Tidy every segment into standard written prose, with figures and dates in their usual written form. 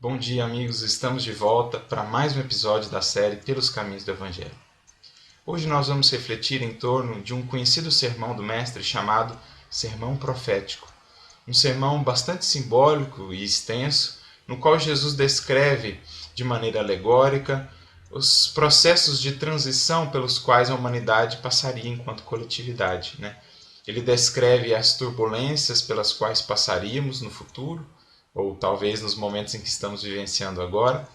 Bom dia, amigos. Estamos de volta para mais um episódio da série Pelos Caminhos do Evangelho. Hoje nós vamos refletir em torno de um conhecido sermão do Mestre chamado Sermão Profético. Um sermão bastante simbólico e extenso, no qual Jesus descreve de maneira alegórica os processos de transição pelos quais a humanidade passaria enquanto coletividade. Ele descreve as turbulências pelas quais passaríamos no futuro, ou talvez nos momentos em que estamos vivenciando agora.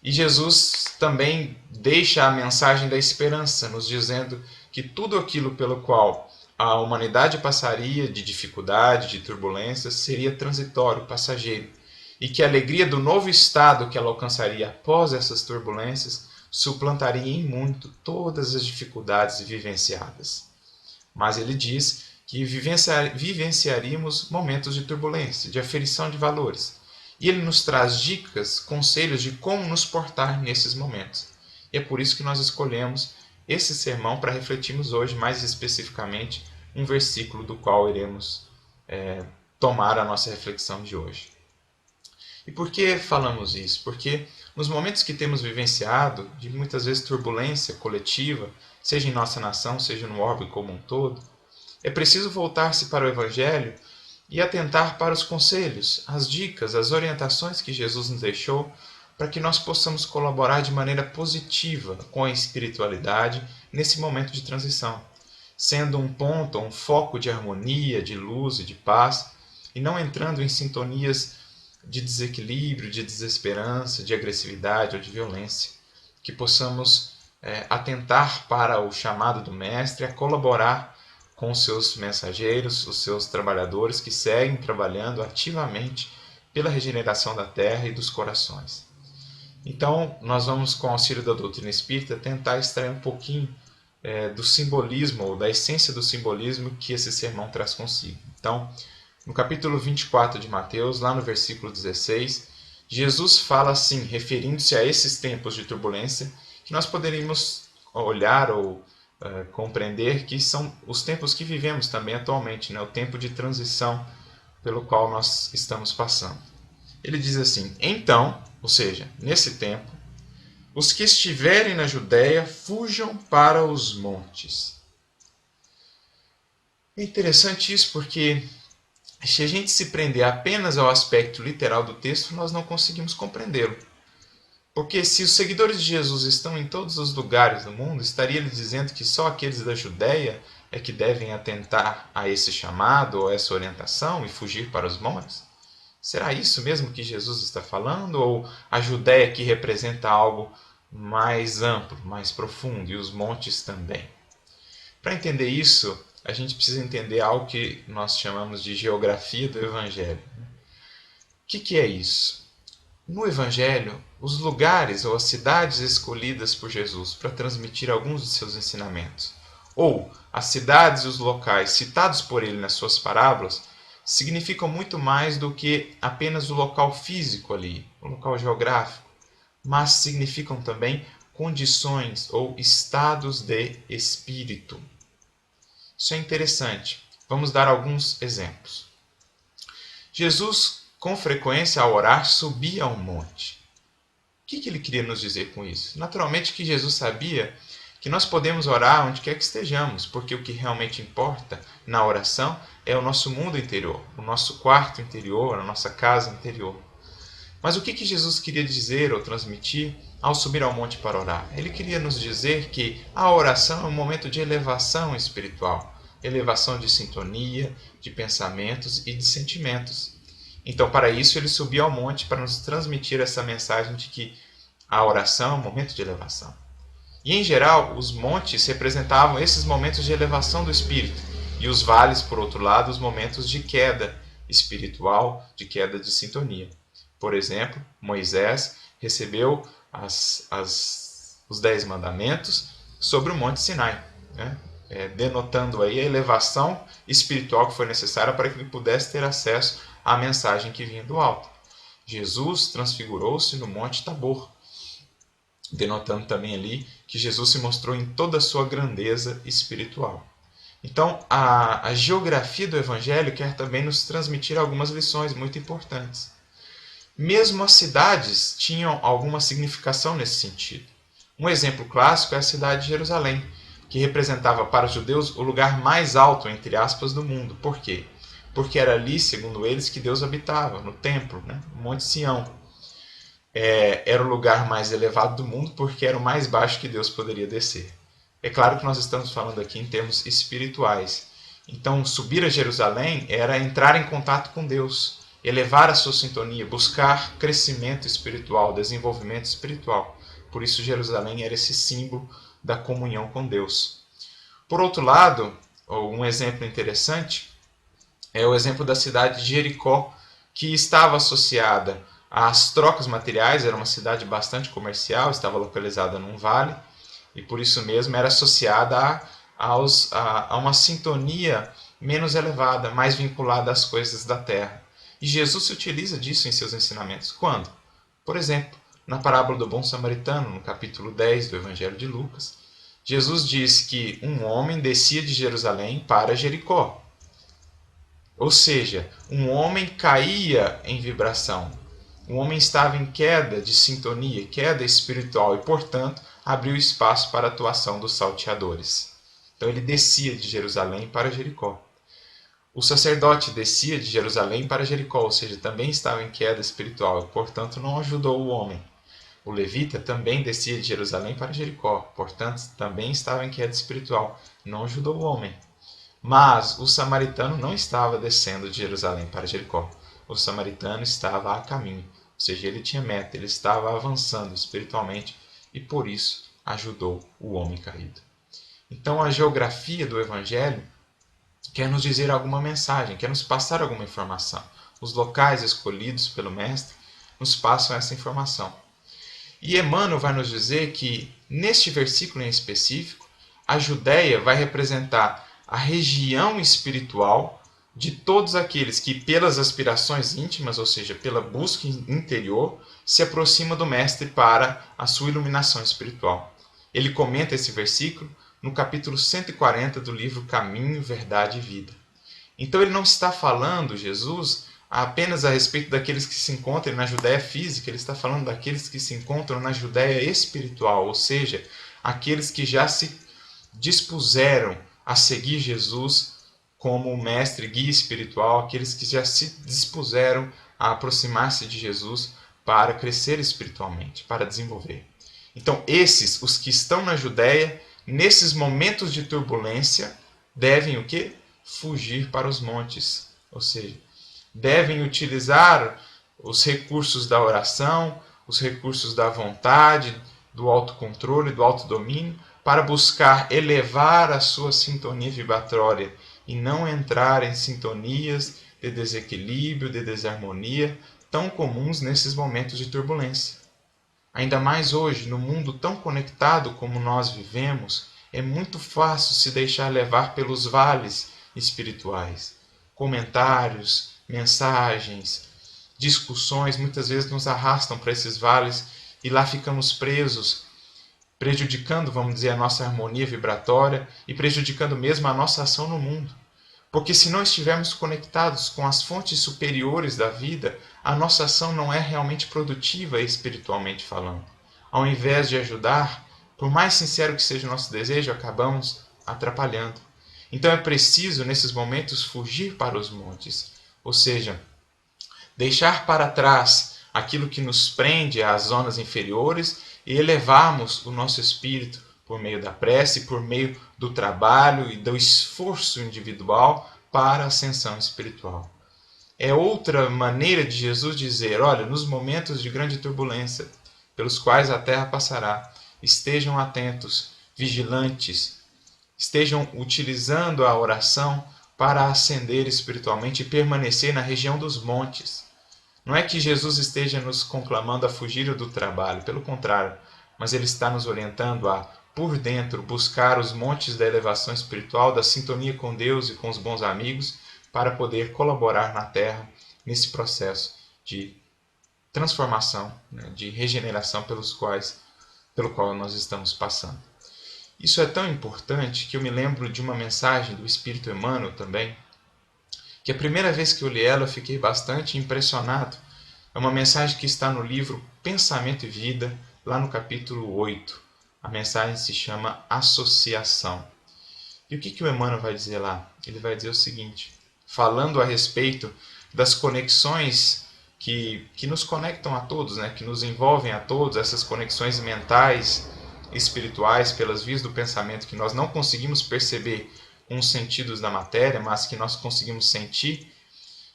E Jesus também deixa a mensagem da esperança, nos dizendo que tudo aquilo pelo qual a humanidade passaria de dificuldade, de turbulências, seria transitório, passageiro, e que a alegria do novo estado que ela alcançaria após essas turbulências suplantaria em muito todas as dificuldades vivenciadas. Mas ele diz que vivenciaríamos momentos de turbulência, de aferição de valores. E ele nos traz dicas, conselhos de como nos portar nesses momentos. E é por isso que nós escolhemos esse sermão para refletirmos hoje, mais especificamente, um versículo do qual iremos tomar a nossa reflexão de hoje. E por que falamos isso? Porque nos momentos que temos vivenciado, de muitas vezes turbulência coletiva, seja em nossa nação, seja no orbe como um todo, é preciso voltar-se para o Evangelho e atentar para os conselhos, as dicas, as orientações que Jesus nos deixou para que nós possamos colaborar de maneira positiva com a espiritualidade nesse momento de transição, sendo um ponto, um foco de harmonia, de luz e de paz, e não entrando em sintonias de desequilíbrio, de desesperança, de agressividade ou de violência, que possamos atentar para o chamado do Mestre a colaborar com os seus mensageiros, os seus trabalhadores que seguem trabalhando ativamente pela regeneração da terra e dos corações. Então, nós vamos, com o auxílio da doutrina espírita, tentar extrair um pouquinho do simbolismo, ou da essência do simbolismo que esse sermão traz consigo. Então, no capítulo 24 de Mateus, lá no versículo 16, Jesus fala assim, referindo-se a esses tempos de turbulência, que nós poderíamos olhar ou compreender que são os tempos que vivemos também atualmente, o tempo de transição pelo qual nós estamos passando. Ele diz assim, então, ou seja, nesse tempo, os que estiverem na Judéia fujam para os montes. É interessante isso porque se a gente se prender apenas ao aspecto literal do texto, nós não conseguimos compreendê-lo. Porque se os seguidores de Jesus estão em todos os lugares do mundo, estaria ele dizendo que só aqueles da Judéia é que devem atentar a esse chamado ou essa orientação e fugir para os montes? Será isso mesmo que Jesus está falando? Ou a Judéia que representa algo mais amplo, mais profundo, e os montes também? Para entender isso, a gente precisa entender algo que nós chamamos de geografia do Evangelho. O que é isso? No Evangelho, os lugares ou as cidades escolhidas por Jesus para transmitir alguns de seus ensinamentos, ou as cidades e os locais citados por ele nas suas parábolas, significam muito mais do que apenas o local físico ali, o local geográfico, mas significam também condições ou estados de espírito. Isso é interessante. Vamos dar alguns exemplos. Jesus, com frequência, ao orar, subia a um monte. O que ele queria nos dizer com isso? Naturalmente que Jesus sabia que nós podemos orar onde quer que estejamos, porque o que realmente importa na oração é o nosso mundo interior, o nosso quarto interior, a nossa casa interior. Mas o que Jesus queria dizer ou transmitir ao subir ao monte para orar? Ele queria nos dizer que a oração é um momento de elevação espiritual, elevação de sintonia, de pensamentos e de sentimentos. Então, para isso, ele subiu ao monte para nos transmitir essa mensagem de que a oração é um momento de elevação. E, em geral, os montes representavam esses momentos de elevação do espírito, e os vales, por outro lado, os momentos de queda espiritual, de queda de sintonia. Por exemplo, Moisés recebeu os 10 mandamentos sobre o Monte Sinai, denotando aí a elevação espiritual que foi necessária para que ele pudesse ter acesso à mensagem que vinha do alto. Jesus transfigurou-se no Monte Tabor, denotando também ali que Jesus se mostrou em toda a sua grandeza espiritual. Então, a geografia do Evangelho quer também nos transmitir algumas lições muito importantes. Mesmo as cidades tinham alguma significação nesse sentido. Um exemplo clássico é a cidade de Jerusalém, que representava para os judeus o lugar mais alto, entre aspas, do mundo. Por quê? Porque era ali, segundo eles, que Deus habitava, no templo, no Monte Sião. Era o lugar mais elevado do mundo porque era o mais baixo que Deus poderia descer. É claro que nós estamos falando aqui em termos espirituais. Então, subir a Jerusalém era entrar em contato com Deus, elevar a sua sintonia, buscar crescimento espiritual, desenvolvimento espiritual. Por isso, Jerusalém era esse símbolo da comunhão com Deus. Por outro lado, um exemplo interessante é o exemplo da cidade de Jericó, que estava associada às trocas materiais, era uma cidade bastante comercial, estava localizada num vale, e por isso mesmo era associada a uma sintonia menos elevada, mais vinculada às coisas da terra. E Jesus se utiliza disso em seus ensinamentos. Quando? Por exemplo, na parábola do bom samaritano, no capítulo 10 do Evangelho de Lucas, Jesus diz que um homem descia de Jerusalém para Jericó. Ou seja, um homem caía em vibração. Um homem estava em queda de sintonia, queda espiritual e, portanto, abriu espaço para a atuação dos salteadores. Então ele descia de Jerusalém para Jericó. O sacerdote descia de Jerusalém para Jericó, ou seja, também estava em queda espiritual e, portanto, não ajudou o homem. O levita também descia de Jerusalém para Jericó, portanto, também estava em queda espiritual, não ajudou o homem. Mas o samaritano não estava descendo de Jerusalém para Jericó. O samaritano estava a caminho, ou seja, ele tinha meta, ele estava avançando espiritualmente e por isso ajudou o homem caído. Então a geografia do Evangelho quer nos dizer alguma mensagem, quer nos passar alguma informação. Os locais escolhidos pelo Mestre nos passam essa informação. E Emmanuel vai nos dizer que, neste versículo em específico, a Judéia vai representar a região espiritual de todos aqueles que, pelas aspirações íntimas, ou seja, pela busca interior, se aproximam do Mestre para a sua iluminação espiritual. Ele comenta esse versículo no capítulo 140 do livro Caminho, Verdade e Vida. Então ele não está falando, Jesus, apenas a respeito daqueles que se encontram na Judéia física, ele está falando daqueles que se encontram na Judéia espiritual, ou seja, aqueles que já se dispuseram a seguir Jesus como mestre, guia espiritual, aqueles que já se dispuseram a aproximar-se de Jesus para crescer espiritualmente, para desenvolver. Então, esses, os que estão na Judéia, nesses momentos de turbulência, devem o quê? Fugir para os montes, ou seja, devem utilizar os recursos da oração, os recursos da vontade, do autocontrole, do autodomínio, para buscar elevar a sua sintonia vibratória e não entrar em sintonias de desequilíbrio, de desarmonia, tão comuns nesses momentos de turbulência. Ainda mais hoje, no mundo tão conectado como nós vivemos, é muito fácil se deixar levar pelos vales espirituais. Comentários, mensagens, discussões muitas vezes nos arrastam para esses vales e lá ficamos presos, prejudicando, vamos dizer, a nossa harmonia vibratória e prejudicando mesmo a nossa ação no mundo. Porque se não estivermos conectados com as fontes superiores da vida, a nossa ação não é realmente produtiva espiritualmente falando. Ao invés de ajudar, por mais sincero que seja o nosso desejo, acabamos atrapalhando. Então é preciso, nesses momentos, fugir para os montes, ou seja, deixar para trás aquilo que nos prende às zonas inferiores e elevarmos o nosso espírito por meio da prece, por meio do trabalho e do esforço individual para a ascensão espiritual. É outra maneira de Jesus dizer, olha, nos momentos de grande turbulência, pelos quais a terra passará, estejam atentos, vigilantes, estejam utilizando a oração para ascender espiritualmente e permanecer na região dos montes. Não é que Jesus esteja nos conclamando a fugir do trabalho, pelo contrário, mas ele está nos orientando a, por dentro, buscar os montes da elevação espiritual, da sintonia com Deus e com os bons amigos, para poder colaborar na Terra nesse processo de transformação, de regeneração pelo qual nós estamos passando. Isso é tão importante que eu me lembro de uma mensagem do Espírito Emmanuel também, que a primeira vez que eu li ela eu fiquei bastante impressionado É uma mensagem que está no livro Pensamento e Vida, lá no capítulo 8. A mensagem se chama Associação. E o que o Emmanuel vai dizer lá? Ele vai dizer o seguinte, falando a respeito das conexões que nos conectam a todos, né? Que nos envolvem a todos, essas conexões mentais, espirituais, pelas vias do pensamento que nós não conseguimos perceber com os sentidos da matéria, mas que nós conseguimos sentir.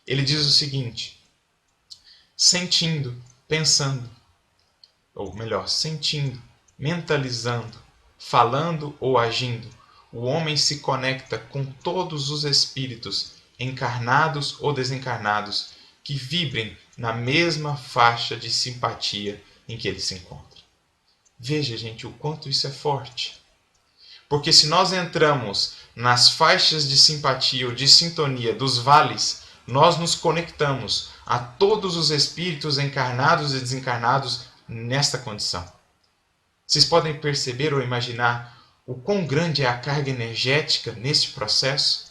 Ele diz o seguinte, sentindo, pensando, ou melhor, sentindo, mentalizando, falando ou agindo, o homem se conecta com todos os espíritos, encarnados ou desencarnados, que vibrem na mesma faixa de simpatia em que ele se encontra. Veja, gente, o quanto isso é forte. Porque se nós entramos nas faixas de simpatia ou de sintonia dos vales, nós nos conectamos a todos os espíritos encarnados e desencarnados nesta condição. Vocês podem perceber ou imaginar o quão grande é a carga energética neste processo?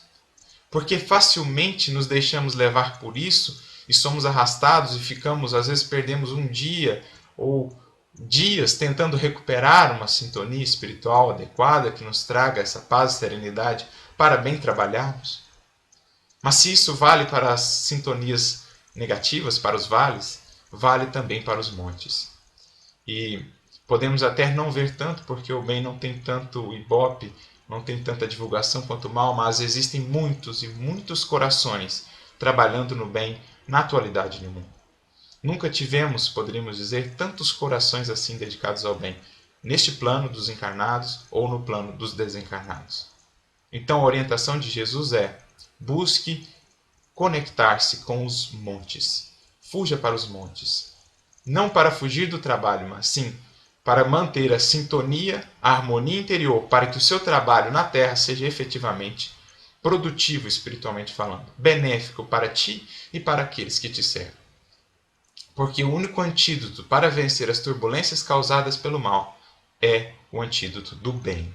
Porque facilmente nos deixamos levar por isso e somos arrastados e ficamos, às vezes perdemos um dia ou dias tentando recuperar uma sintonia espiritual adequada que nos traga essa paz e serenidade para bem trabalharmos. Mas se isso vale para as sintonias negativas, para os vales, vale também para os montes. E podemos até não ver tanto, porque o bem não tem tanto ibope, não tem tanta divulgação quanto o mal, mas existem muitos e muitos corações trabalhando no bem na atualidade no mundo. Nunca tivemos, poderíamos dizer, tantos corações assim dedicados ao bem, neste plano dos encarnados ou no plano dos desencarnados. Então a orientação de Jesus é: busque conectar-se com os montes. Fuja para os montes. Não para fugir do trabalho, mas sim para manter a sintonia, a harmonia interior, para que o seu trabalho na Terra seja efetivamente produtivo, espiritualmente falando, benéfico para ti e para aqueles que te servem. Porque o único antídoto para vencer as turbulências causadas pelo mal é o antídoto do bem.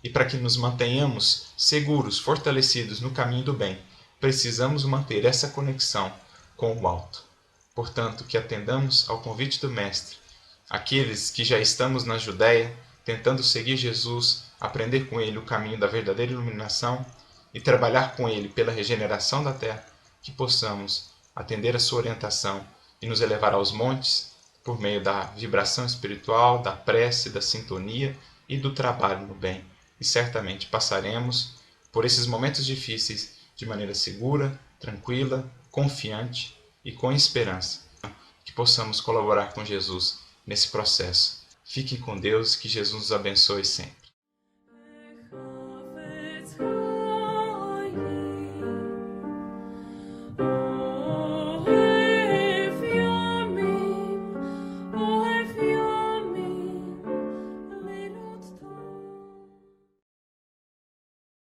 E para que nos mantenhamos seguros, fortalecidos no caminho do bem, precisamos manter essa conexão com o alto. Portanto, que atendamos ao convite do Mestre, aqueles que já estamos na Judéia, tentando seguir Jesus, aprender com Ele o caminho da verdadeira iluminação e trabalhar com Ele pela regeneração da terra, que possamos atender a sua orientação e nos elevar aos montes por meio da vibração espiritual, da prece, da sintonia e do trabalho no bem. E certamente passaremos por esses momentos difíceis de maneira segura, tranquila, confiante e com esperança. Que possamos colaborar com Jesus nesse processo. Fiquem com Deus, que Jesus nos abençoe sempre.